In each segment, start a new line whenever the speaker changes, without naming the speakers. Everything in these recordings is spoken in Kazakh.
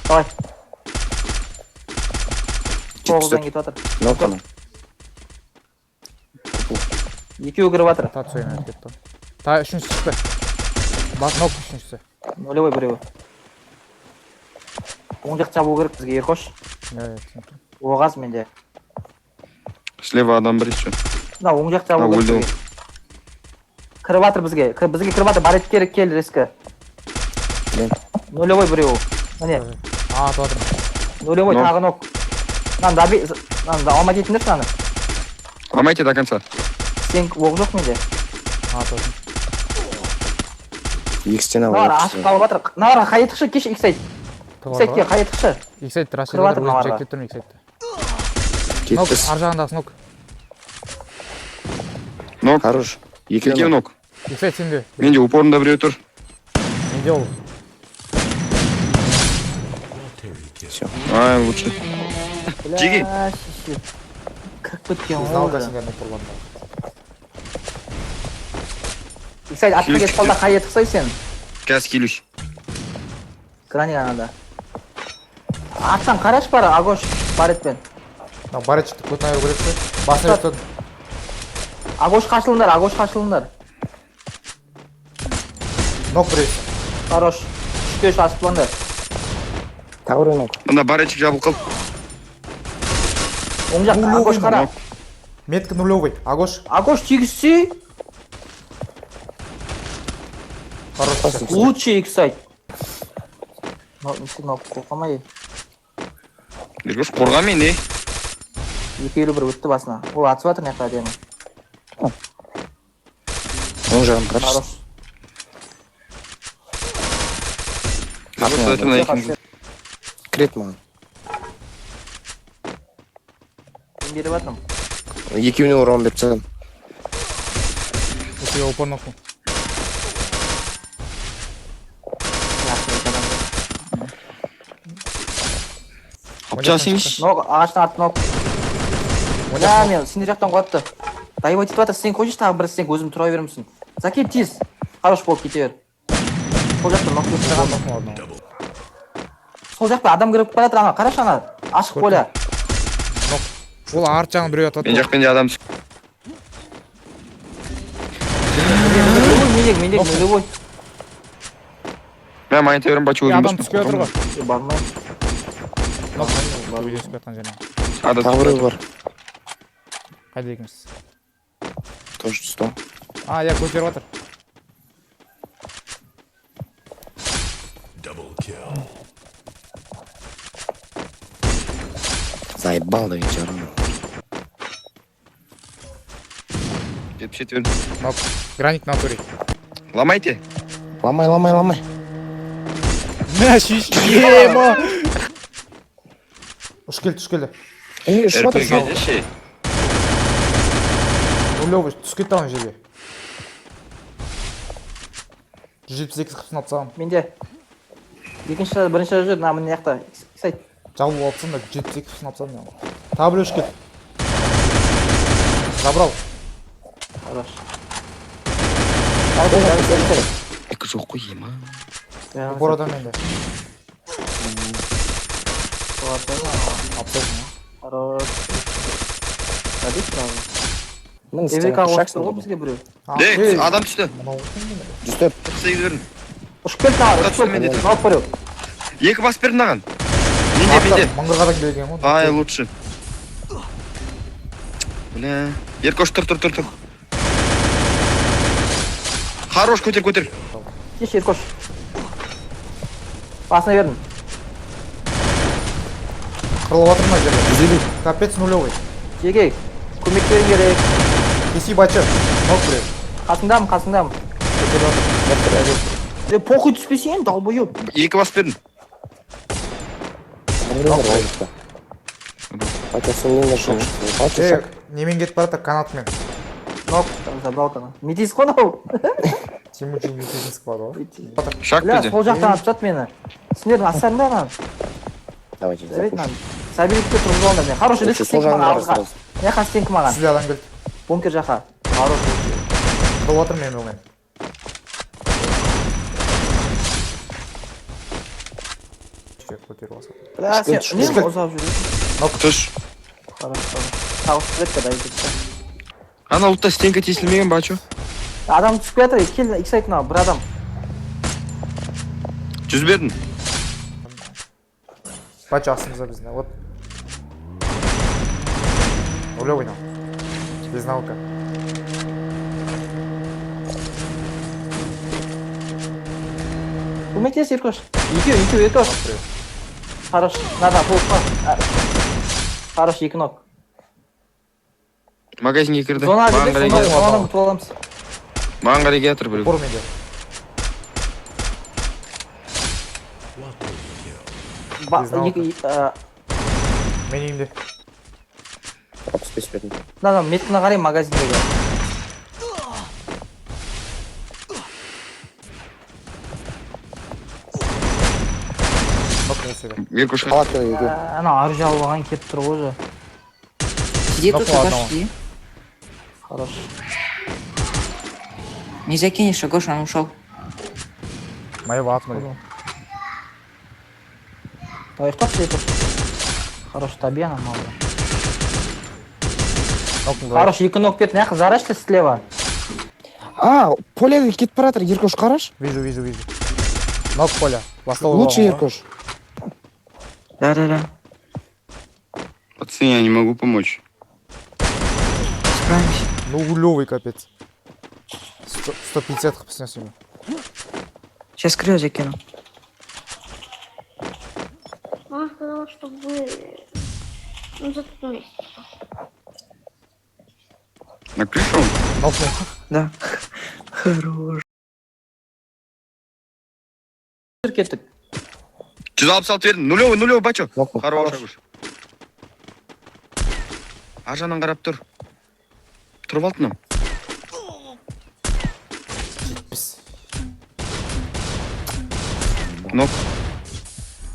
Давай. Тоғыздан кетіп жатыр.
Ноканы.
Екеуі кіріп жатыр.
Та түсейін өтіп кетті. Та үшінші шықты. Бас нок үшіншісі.
Нөлевой біреуі. Оң жақ жабу керек бізге Еркош. Оғаз менде.
Слева адам бір еще.
Мына оң жақ жабу керек бізге. Кіріп жатыр бізге. Бізге кіріп жатыр. Барет керек кел рескі. Нөлевой біреуі. Міне.
Атып жатыр.
Нөлевой тағы нок. Алмай кетіңдер шынаны.
Ломайте до конца.
Сен оқ жоқ менде.
Атып жатыр.
Икстен
Навар
алып.
ашып қалып жатыр. Навар қайытықшы кеш иксайт. Иксайтке қайытықшы.
Иксайт раш
Кіріп жатыр
едер,
Наварға.
өзім чек тұрмын иксайтты. Нок,
Кетпіс.
ар жағындағысы нок.
Нок.
Хорош.
Екеу нок.
Иксайт сенде.
Менде упорында біреу тұр.
Менде ол.
Все.
Ай, лучше. Жеги.
Кіріп кеткен
Знал, да
ол.
сенде нок болғанда.
Иксайт атқа кетіп қалда қайытықсай сен.
Қазір келуш.
Грани анада. Атсан қараш бары Агош баретпен.
Барет шықты, көтін айыру керек пе? Басына өттің.
Агош қашылыңдар, Агош қашылыңдар.
Нок бірейс.
Хорош. Үшкеш асып болыңдар.
Тағы нок.
Мына баретчик жабылып қалды.
Оң жақ Агош қара.
Метка нулевый. Агош.
Агош тегізсе
Хорош.
лучше иксайт. Нок қоқамай.
Ергош қорғамен не?
Екеулі бір өтті басына. Ол атып жатыр меқа әдемі.
Оң жағын қаршы.
Хорош.
Просто мына екеуміз.
Кірет маған.
Мен беріп жатырмын.
Екеуіне орауын беріп тастадым.
Если я упор нокну.
Қапчасын еш.
Нок, ағаштың арты нок. Мына мен сендер жақтан қуатты. Дайбай тетіп жатыр, сен қойшы тағы бір сен өзім тұра беремісің. Закет тез. Хорош болып кете бер. Сол жақта нок кетіп тұрған. Сол жақта адам кіріп бара жатыр ана. Қарашы ана. Ашық поля.
Ол арт жағын біреу атады.
Мен жақпен де адам түсіп.
Менде нулевой.
Мен майнта берім бачу өзім
Адам түспей отыр ғой.
Бармай.
Өйдесіп жатқан жеріне.
Тағы біреу бар.
Қайда екенсіз?
Тоже тұста.
Я көтеріп жатыр.
Заебал деген жарым.
Жетіп жетіп бердім.
Нок. Граник натуре.
Ломайте.
Ламай.
Мә, шиш. Ема. Үш келді.
Шыва
РПГ
тұрсың.
деші.
Нулевый, түс кетті ана жерге. 178 қыпсын алып саған.
Менде. Екінші, бірінші жүр, мына міне жақта. Иксайт.
Жабылып алыпсың да 178 қыпсын алып саған. Тағы біреу үш келді. Забрал.
Хорош.
Екі жоқ қой ема.
Упор адам менде.
Хорош. Әдет сразу.
Мен
Эврика
істен
қосып тұр ғой бізге біреу.
Де, адам түсті.
Жүстер.
48 бердім.
Ұшып келді тағы, ұшып
Менде
келді.
тұр.
Алып біреу.
Екі бас бердім маған. Менде.
Мыңғырға да келген ғой.
Ай, лучше. Бля. Еркош, тұр. Хорош, көтер.
Кеш, Еркош. Басына бердім.
Қырылып жатыр ма жерде? Капец нулевый.
Жеге, көмек берің керек.
Кеси бачы. Нок біреу.
Қасыңдамын. Похуй түспесен, долбоёб.
Екі бас бердім.
Немен кетіп баратыр канатымен.
Нок, забрал канал. Метис қонау.
Темучий метизинск бар ғой.
Шаг
Бля,
берді.
сол жақтан атып жатыр мені. Сендердің астарыңда ана.
Давайте.
Сабирикке тұрғызып алыңдар мен. Хороший риск
Сол
сенкі маған
жағын
ауызға. Мына жаққа сенкі маған.
Сізде адам келді.
Бункер жаққа. Хороший.
Қырылып жатыр мен омен. көтеріп алсам.
Бля, сен
Ішкі-
үнемі
ішкі-
ұзап жүресің.
Түш.
Хорошо. Тауысып кетті, дай кетті.
Ана ұлтта стенка тесілмеген ба, чо?
Адам түсіп кетір, кел, иксайтын ал, бір адам.
100 бердім.
Бачо астымызда біздің, вот. Ойлап ойнау. Безналка.
Көмектес, Еркош. Екеу, Еркош. Хорош, надо, болыққа. Хорош, 2 нок.
Магазинге кірді.
Зона
Маған
кірдік,
қарай
зонаны
келатыр.
зонаны ұтып аламыз.
Маған қарай келатыр біреу.
Бұры менде. Мен үйімде.
65 бердім.
Надо, меткіні қарай магазиндегі.
Нок неседі.
Еркошқа.
Палатка үйге.
Ана ар жағы алған кеп тұр ғой же.
Где
Ну,
кто
ладно.
пошли?
Хорош.
Не закинешь, а Гоша, он ушел.
Моего атмали.
Давай, что ты это? Хорош, таби ана мало.
Нок
Хорош, 2 нок бет, наяққа зарашты слева.
Поляға кетіп баратыр, Еркош қараш.
Вижу. Нок поля. Ластовый
Лучше
волн,
Еркош.
Да.
Пацаны, я не могу помочь.
Справимся.
Ну, улёвый капец. 150 хп снес ему.
Сейчас крылья закину.
Мама сказала, чтобы заткнулись.
На крышу?
Нокнул.
Да. Хорош.
Кеттік.
166 бердім. Нулевый, бачо.
Нокнул.
Хорош, Агуш. Ажанан қарап тұр. Тұрып алтынам.
Пис.
Нок.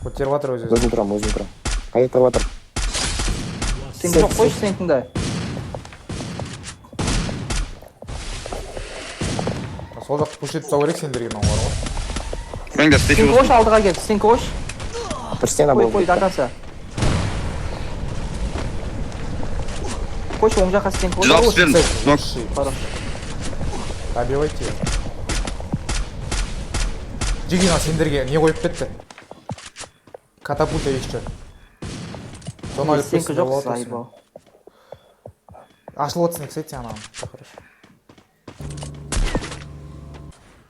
Көтеріп жатыр өзі.
Өзім тұрам. Қайықтап жатыр.
Сен жоқ қойшы сенкіңді.
Сол жақты көшет тұсау керек сендерге мынау бар ғой.
Мен де стейшн
Сен қойшы алдыға кел, сен қойшы.
Бір стена
Қой,
болды.
до конца. Қойшы, оң жаққа сен қойшы.
160 бердім. Нок.
Хорош.
Добивайте. Жигина сендерге не қойып кетті? Катапульта еще. Соны
Сенкі жоқ, сайбал.
Ашылып отырсын, кстати, анаған.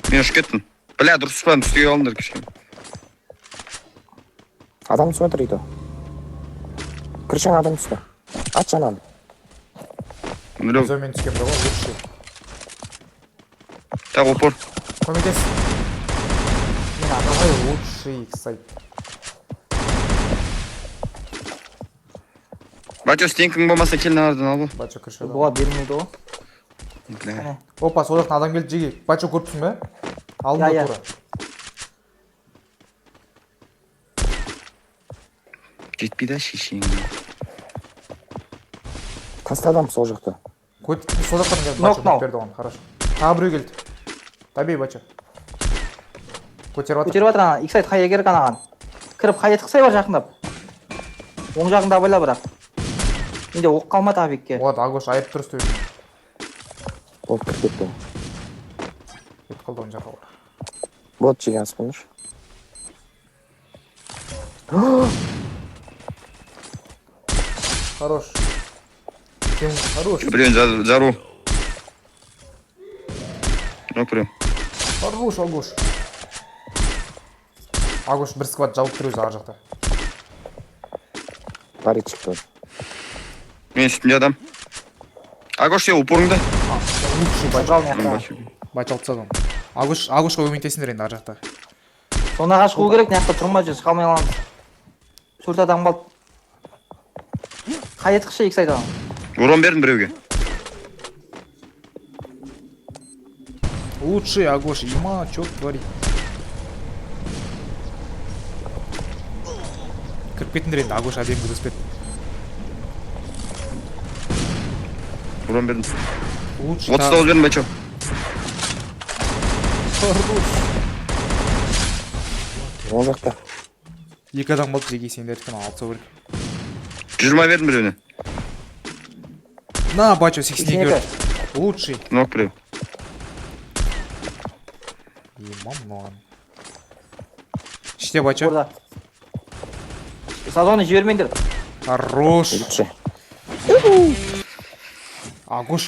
Мен ұшып кеттім. Бля, дұрыс ұшпадым, үстіге алыңдар кішкене.
Адам түсіп жатыр үйді. Крышаң адам түсті. Ат жанан.
Нулевый.
Зөмен түскен бір ғой, лучший.
Так, упор.
Көмектес.
Мен аталай.
Лучший, кстати.
Бачо, стенкің болмаса кел нағардан ал бұл.
Бачо крышада.
Болады бермейді ғой.
Бля.
Опа, сол жақтан адам келді, жеге. Бачо көріпсің бе? Алдында
Я.
тура.
Жетпейді шешең.
Тастадым сол жақта.
Сол жақтан келді,
Нок,
Бачо
нок.
берді оған, хорошо. Тағы біреу келді. Таби, Бачо. Көтеріп атыр.
Көтеріп жатыр ана, иксайт қайя керек анаған. Кіріп қайя тықсай бар жақындап. Оң жағында абайла бірақ. Менде оқ қалмады Абекке.
Вот, Агош айып тұрыс төбе.
Болды, кіріп кетті.
Кетіп қалды оң жаққа бар.
Болды, жеген аспыныш.
Хорош. Кем хорош.
Біреуін жару. Нок біреу.
Хорош, Агош. Агош бір сквад жауып тұр өзі ар жақта.
Паричик тоже.
Мен үстінде адам. Агош, сен упорыңда.
Лучший Бачо.
Жал маяқта.
Бачо алып тастадым. Агошқа өментесіңдер енді ар жақта.
Сонаға шығу керек, маяқта тұрмай жүр, қалмай аламыз. 4 адам қалды. Қайя тықшы иксайт адам.
Урон бердім біреуге.
Лучший Агош. Има, чё творит? Кіріп кетіңдер енді, Агош әдемі күреспеді.
Урон бердім.
Лучший
39 бердім, бачо.
Ол жақта.
Екі адам болды, жеке сендер екен, алып керек.
20 бердім біреуіне.
На, бачу, 82
82.
Лучший.
Нок біреу.
Мамон. Іште бачу.
Burada. Sazonu жібермеңдер.
Хорош.
Лучше.
Агуш.